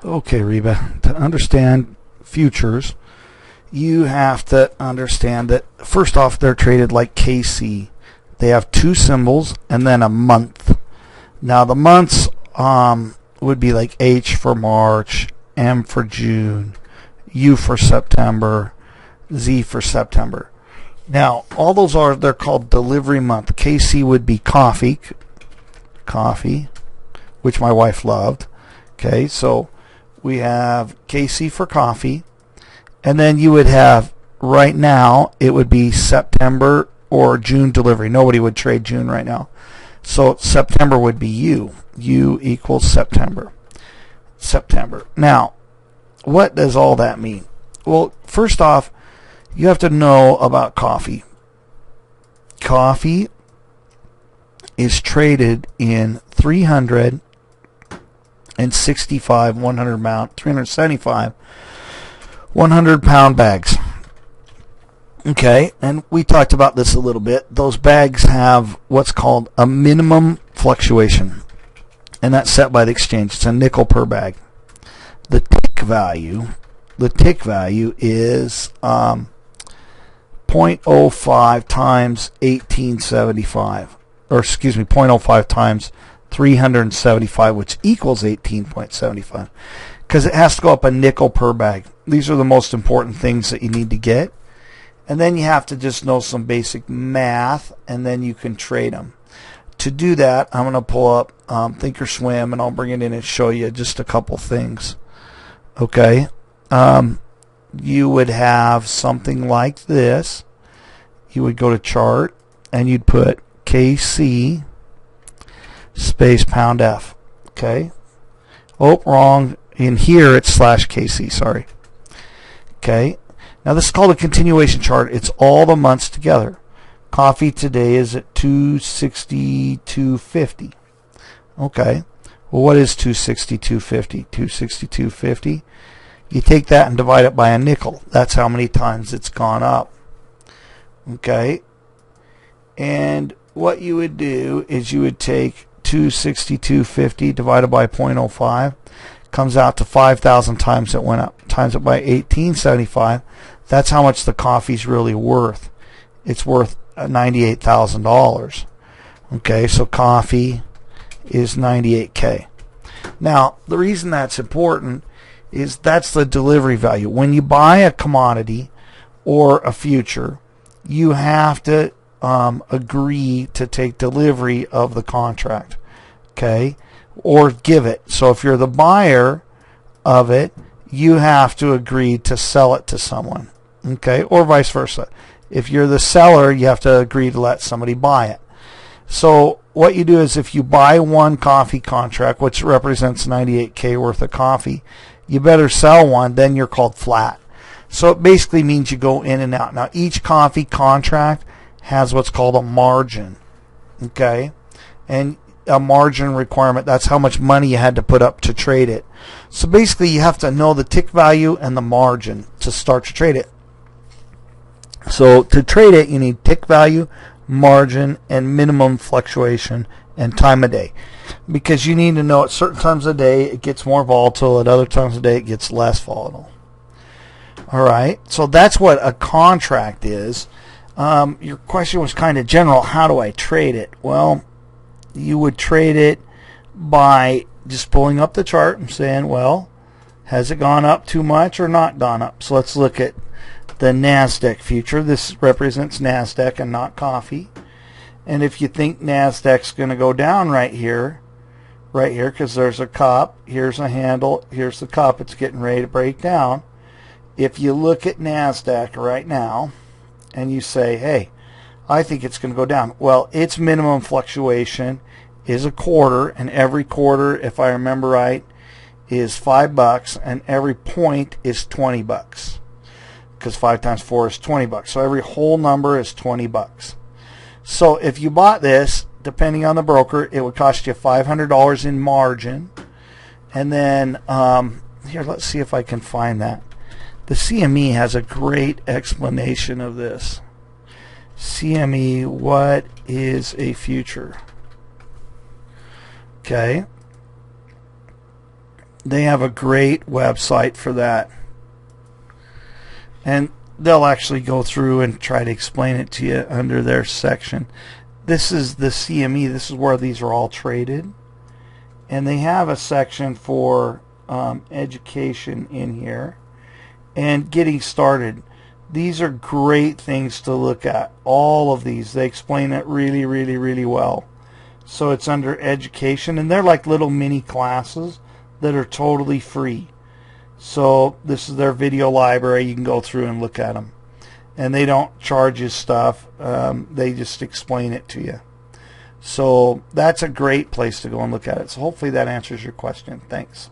Okay, Reba, to understand futures, you have to understand that first off, they're traded like KC. They have two symbols and then a month. Now, the months would be like H for March, M for June, U for September, Z for September. Now, all those they're called delivery month. KC would be coffee, which my wife loved. Okay, so we have KC for coffee, and then you would have, right now, it would be September or June delivery. Nobody would trade June right now. So September would be U. U equals September. Now, what does all that mean? Well, first off, you have to know about coffee. Coffee is traded in 375 375 100-pound bags. Okay, and we talked about this a little bit. Those bags have what's called a minimum fluctuation, and that's set by the exchange. It's a nickel per bag. The tick value is 0.05 times 1875, or excuse me, 0.05 times 375, which equals 18.75, because it has to go up a nickel per bag. These are the most important things that you need to get. And then you have to just know some basic math, and then you can trade them. To do that, I'm going to pull up Thinkorswim, and I'll bring it in and show you just a couple things. Okay, you would have something like this. You would go to chart, and you'd put KC space pound F. Okay. Oh, wrong. In here, it's /KC. Sorry. Okay. Now, this is called a continuation chart. It's all the months together. Coffee today is at 262.50. Okay. Well, what is 262.50? 262.50. You take that and divide it by a nickel. That's how many times it's gone up. Okay. And what you would do is you would take 262.50 divided by 0.05. Comes out to 5,000 times it went up. Times it by 1875. That's how much the coffee's really worth. It's worth $98,000. Okay, so coffee is $98K. Now, the reason that's important is that's the delivery value. When you buy a commodity or a future, you have to agree to take delivery of the contract. Okay, or give it. So if you're the buyer of it, you have to agree to sell it to someone. Okay, or vice versa. If you're the seller, you have to agree to let somebody buy it. So what you do is, if you buy one coffee contract, which represents 98K worth of coffee, you better sell one, then you're called flat. So it basically means you go in and out. Now, each coffee contract has what's called a margin. Okay, and a margin requirement, that's how much money you had to put up to trade it. So basically, you have to know the tick value and the margin to start to trade it. So to trade it, you need tick value, margin, and minimum fluctuation and time of day, because you need to know at certain times of the day it gets more volatile, at other times of the day it gets less volatile. All right, so that's what a contract is. Your question was kind of general. How do I trade it? Well, you would trade it by just pulling up the chart and saying, well, has it gone up too much or not gone up? So let's look at the NASDAQ future. This represents NASDAQ and not coffee. And if you think NASDAQ's going to go down right here, because there's a cup, here's a handle, here's the cup, it's getting ready to break down. If you look at NASDAQ right now and you say, hey, I think it's going to go down. Well, its minimum fluctuation is a quarter, and every quarter, if I remember right, is $5, and every point is $20, because 5 times 4 is $20. So every whole number is $20. So if you bought this, depending on the broker, it would cost you $500 in margin. And then here, let's see if I can find that. The CME has a great explanation of this. CME, what is a future? Okay. They have a great website for that. And they'll actually go through and try to explain it to you under their section. This is the CME. This is where these are all traded. And they have a section for education in here. And getting started. These are great things to look at. All of these. They explain it really, really, really well. So it's under education. And they're like little mini classes that are totally free. So this is their video library. You can go through and look at them. And they don't charge you stuff. They just explain it to you. So that's a great place to go and look at it. So hopefully that answers your question. Thanks.